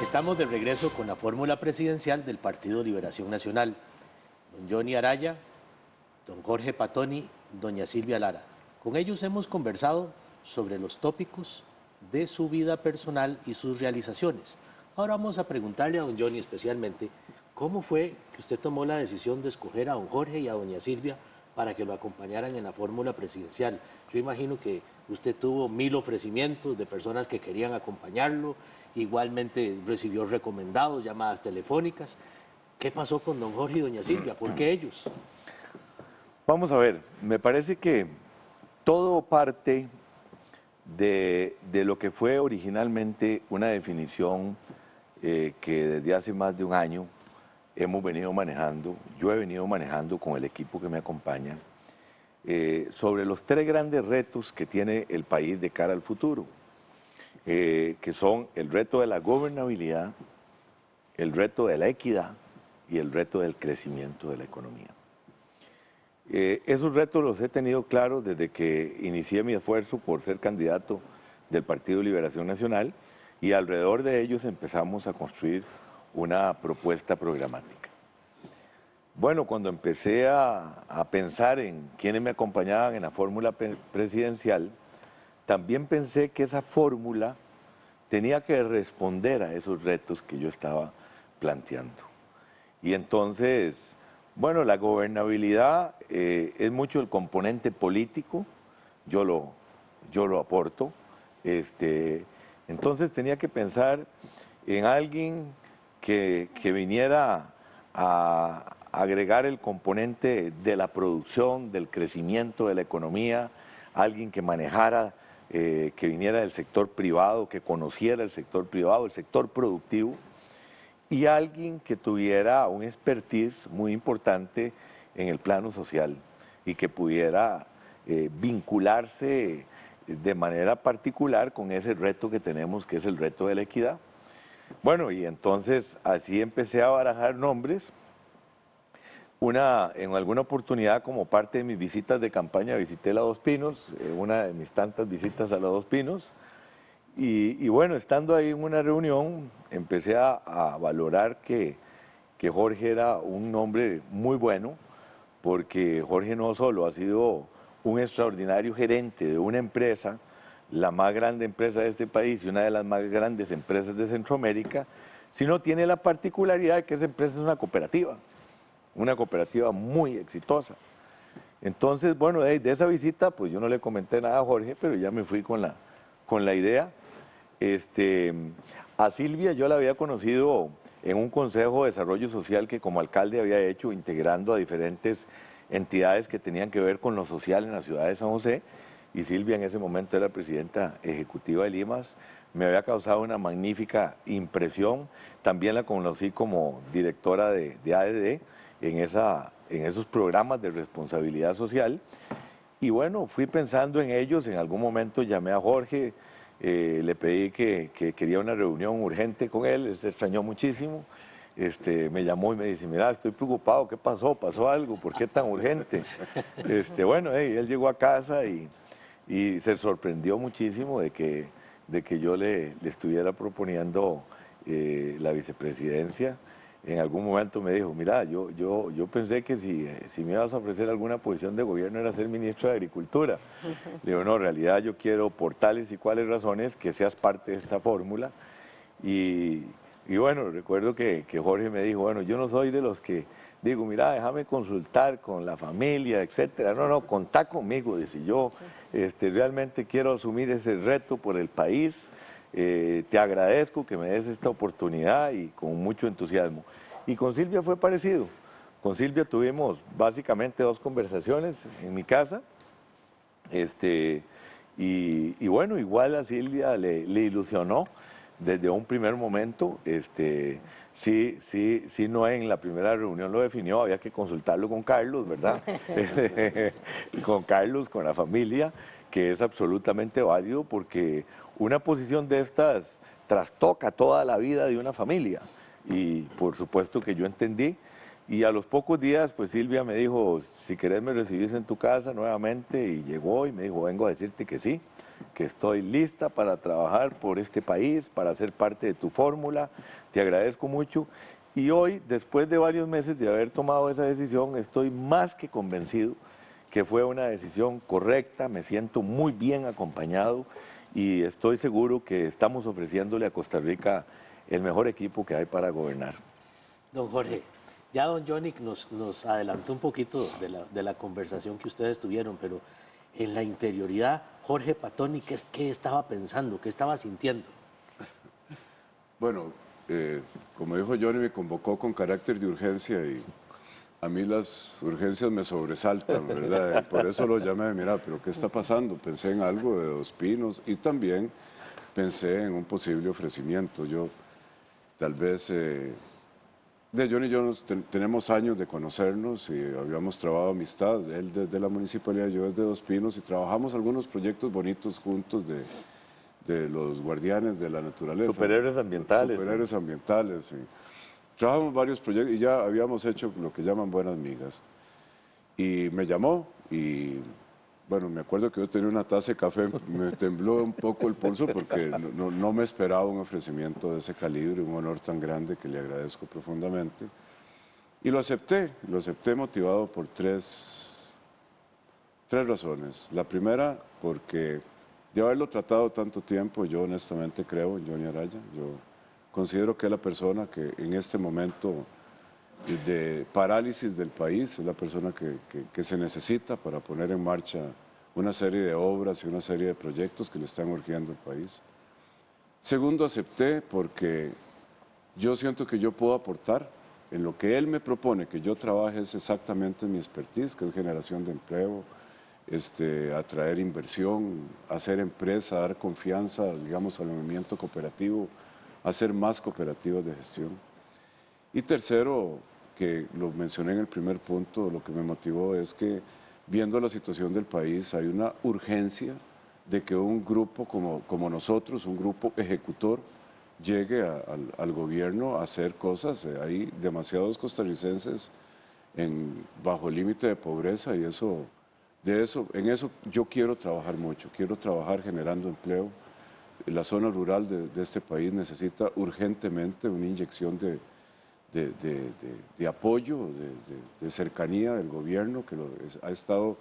Estamos de regreso con la fórmula presidencial del Partido Liberación Nacional. Don Johnny Araya, don Jorge Patoni, doña Silvia Lara. Con ellos hemos conversado sobre los tópicos de su vida personal y sus realizaciones. Ahora vamos a preguntarle a don Johnny especialmente, ¿cómo fue que usted tomó la decisión de escoger a don Jorge y a doña Silvia para que lo acompañaran en la fórmula presidencial? Yo imagino que usted tuvo 1000 ofrecimientos de personas que querían acompañarlo, igualmente recibió recomendados, llamadas telefónicas. ¿Qué pasó con don Jorge y doña Silvia? ¿Por qué ellos? Vamos a ver, me parece que todo parte de lo que fue originalmente una definición que desde hace más de un año hemos venido manejando, yo he venido manejando con el equipo que me acompaña, sobre los 3 grandes retos que tiene el país de cara al futuro, que son el reto de la gobernabilidad, el reto de la equidad y el reto del crecimiento de la economía. Esos retos los he tenido claros desde que inicié mi esfuerzo por ser candidato del Partido Liberación Nacional y alrededor de ellos empezamos a construir una propuesta programática. Bueno, cuando empecé a pensar en quiénes me acompañaban en la fórmula presidencial, también pensé que esa fórmula tenía que responder a esos retos que yo estaba planteando. Y entonces, bueno, la gobernabilidad es mucho el componente político, yo lo aporto. Entonces tenía que pensar en alguien que viniera a agregar el componente de la producción, del crecimiento de la economía, alguien que manejara, que viniera del sector privado, que conociera el sector privado, el sector productivo, y alguien que tuviera un expertise muy importante en el plano social y que pudiera vincularse de manera particular con ese reto que tenemos, que es el reto de la equidad. Bueno, y entonces así empecé a barajar nombres. En alguna oportunidad, como parte de mis visitas de campaña, visité la Dos Pinos, una de mis tantas visitas a la Dos Pinos, y bueno, estando ahí en una reunión, empecé a valorar que Jorge era un hombre muy bueno, porque Jorge no solo ha sido un extraordinario gerente de una empresa, la más grande empresa de este país y una de las más grandes empresas de Centroamérica, sino tiene la particularidad de que esa empresa es una cooperativa muy exitosa. Entonces, bueno, de esa visita, pues yo no le comenté nada a Jorge, pero ya me fui con la idea. A Silvia yo la había conocido en un consejo de desarrollo social que como alcalde había hecho, integrando a diferentes entidades que tenían que ver con lo social en la ciudad de San José, y Silvia en ese momento era presidenta ejecutiva de Limas. Me había causado una magnífica impresión. También la conocí como directora de ADD en esos programas de responsabilidad social. Y bueno, fui pensando en ellos. En algún momento llamé a Jorge, le pedí que quería una reunión urgente con él, se extrañó muchísimo. Me llamó y me dice, mira, estoy preocupado, ¿qué pasó? ¿Pasó algo? ¿Por qué tan urgente? Bueno, él llegó a casa y se sorprendió muchísimo de que yo le estuviera proponiendo la vicepresidencia. En algún momento me dijo, mira, yo pensé que si me ibas a ofrecer alguna posición de gobierno era ser ministro de Agricultura. Le digo, no, en realidad yo quiero por tales y cuales razones que seas parte de esta fórmula. Y bueno, recuerdo que Jorge me dijo, bueno, yo no soy de los que digo, mira, déjame consultar con la familia, etcétera. No, contá conmigo, dice, yo realmente quiero asumir ese reto por el país. Te agradezco que me des esta oportunidad y con mucho entusiasmo. Y con Silvia fue parecido. Con Silvia tuvimos básicamente 2 conversaciones en mi casa. Y bueno, igual a Silvia le ilusionó desde un primer momento. Sí, no en la primera reunión lo definió, había que consultarlo con Carlos, ¿verdad? Con Carlos, con la familia, que es absolutamente válido porque una posición de estas trastoca toda la vida de una familia. Y por supuesto que yo entendí. Y a los pocos días, pues Silvia me dijo, si querés me recibís en tu casa nuevamente, y llegó y me dijo, vengo a decirte que sí. que estoy lista para trabajar por este país, para ser parte de tu fórmula. Te agradezco mucho. Y hoy, después de varios meses de haber tomado esa decisión, estoy más que convencido que fue una decisión correcta, me siento muy bien acompañado y estoy seguro que estamos ofreciéndole a Costa Rica el mejor equipo que hay para gobernar. Don Jorge, ya don Johnny nos adelantó un poquito de la conversación que ustedes tuvieron, pero en la interioridad, Jorge Patoni, ¿qué estaba pensando? ¿Qué estaba sintiendo? Bueno, como dijo Johnny, me convocó con carácter de urgencia y a mí las urgencias me sobresaltan, ¿verdad? Por eso lo llamé, mira, pero ¿qué está pasando? Pensé en algo de Dos Pinos y también pensé en un posible ofrecimiento. Yo, tal vez, de Johnny y yo tenemos años de conocernos y habíamos trabajado amistad, él desde la municipalidad, yo desde Dos Pinos y trabajamos algunos proyectos bonitos juntos de los guardianes de la naturaleza. Superhéroes ambientales. Superhéroes ambientales, sí. Trabajamos varios proyectos y ya habíamos hecho lo que llaman buenas migas. Y me llamó y, bueno, me acuerdo que yo tenía una taza de café, me tembló un poco el pulso porque no me esperaba un ofrecimiento de ese calibre, un honor tan grande que le agradezco profundamente. Y lo acepté motivado por tres razones. La primera, porque de haberlo tratado tanto tiempo, yo honestamente creo en Johnny Araya. Yo considero que es la persona que en este momento de parálisis del país es la persona que se necesita para poner en marcha una serie de obras y una serie de proyectos que le están urgiendo al país. Segundo, acepté porque yo siento que yo puedo aportar en lo que él me propone, que yo trabaje es exactamente mi expertise, que es generación de empleo, atraer inversión, hacer empresa, dar confianza, digamos, al movimiento cooperativo, hacer más cooperativas de gestión. Y tercero, que lo mencioné en el primer punto, lo que me motivó es que viendo la situación del país hay una urgencia de que un grupo como nosotros, un grupo ejecutor, llegue al gobierno a hacer cosas. Hay demasiados costarricenses bajo el límite de pobreza y en eso yo quiero trabajar mucho, quiero trabajar generando empleo. La zona rural de este país necesita urgentemente una inyección de apoyo, de cercanía del gobierno, que ha estado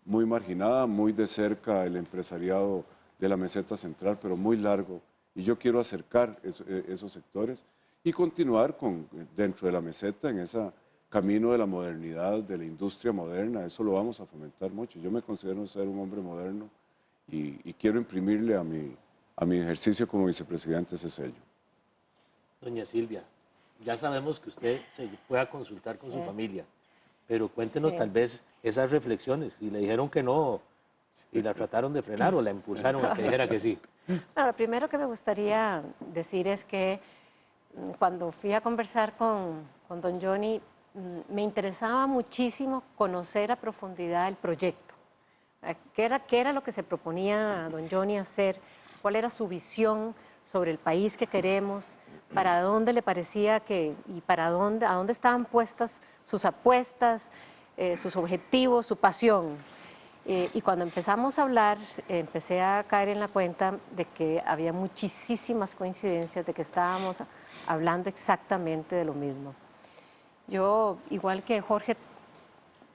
muy marginada, muy de cerca el empresariado de la meseta central, pero muy largo. Y yo quiero acercar esos sectores y continuar dentro de la meseta en ese camino de la modernidad, de la industria moderna. Eso lo vamos a fomentar mucho. Yo me considero ser un hombre moderno y quiero imprimirle a mi ejercicio como vicepresidente ese sello. Doña Silvia, ya sabemos que usted se fue a consultar con su familia, pero cuéntenos tal vez esas reflexiones. Si le dijeron que no y la trataron de frenar o la impulsaron a que dijera que sí. Bueno, lo primero que me gustaría decir es que cuando fui a conversar con don Johnny, me interesaba muchísimo conocer a profundidad el proyecto. ¿Qué era lo que se proponía don Johnny hacer? ¿Cuál era su visión sobre el país que queremos? ¿Para dónde le parecía y a dónde estaban puestas sus apuestas, sus objetivos, su pasión? Y cuando empezamos a hablar, empecé a caer en la cuenta de que había muchísimas coincidencias, de que estábamos hablando exactamente de lo mismo. Yo, igual que Jorge,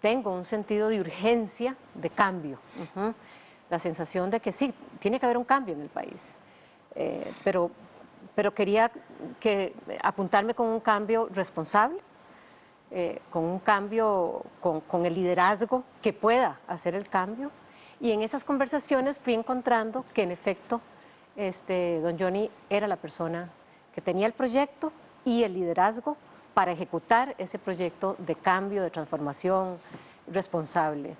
tengo un sentido de urgencia, de cambio. La sensación de que sí, tiene que haber un cambio en el país. Pero quería apuntarme con un cambio responsable, con un cambio, con el liderazgo que pueda hacer el cambio. Y en esas conversaciones fui encontrando que en efecto don Johnny era la persona que tenía el proyecto y el liderazgo para ejecutar ese proyecto de cambio, de transformación responsable.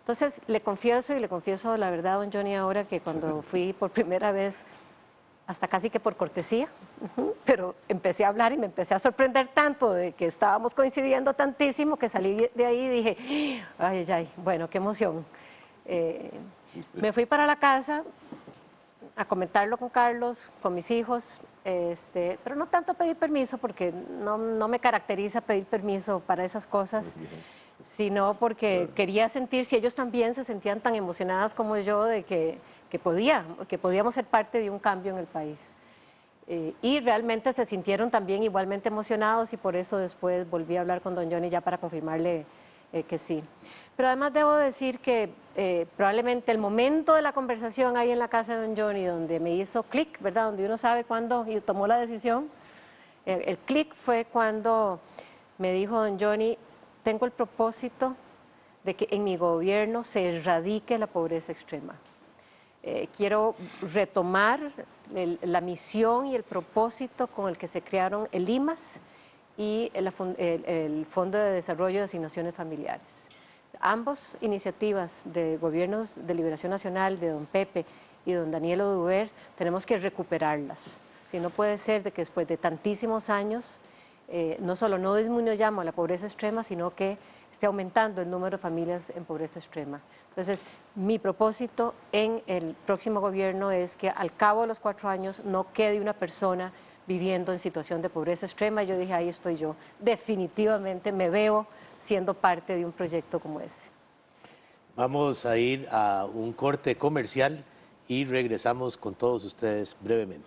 Entonces le confieso la verdad, don Johnny, ahora que cuando fui por primera vez, hasta casi que por cortesía, pero empecé a hablar y me empecé a sorprender tanto de que estábamos coincidiendo tantísimo que salí de ahí y dije, ay, bueno, qué emoción. Me fui para la casa a comentarlo con Carlos, con mis hijos, pero no tanto pedir permiso, porque no me caracteriza pedir permiso para esas cosas, sino porque quería sentir si ellos también se sentían tan emocionadas como yo de que que podíamos ser parte de un cambio en el país. Y realmente se sintieron también igualmente emocionados y por eso después volví a hablar con don Johnny ya para confirmarle que sí. Pero además debo decir que probablemente el momento de la conversación ahí en la casa de don Johnny, donde me hizo clic, ¿verdad? Donde uno sabe cuándo y tomó la decisión, el clic fue cuando me dijo don Johnny, tengo el propósito de que en mi gobierno se erradique la pobreza extrema. Quiero retomar la misión y el propósito con el que se crearon el IMAS y el Fondo de Desarrollo de Asignaciones Familiares. Ambas iniciativas de gobiernos de Liberación Nacional, de don Pepe y don Daniel Oduber, tenemos que recuperarlas. Si no puede ser de que después de tantísimos años, no solo no disminuyamos la pobreza extrema, sino que esté aumentando el número de familias en pobreza extrema. Entonces, mi propósito en el próximo gobierno es que al cabo de los 4 años no quede una persona viviendo en situación de pobreza extrema. Yo dije, ahí estoy yo. Definitivamente me veo siendo parte de un proyecto como ese. Vamos a ir a un corte comercial y regresamos con todos ustedes brevemente.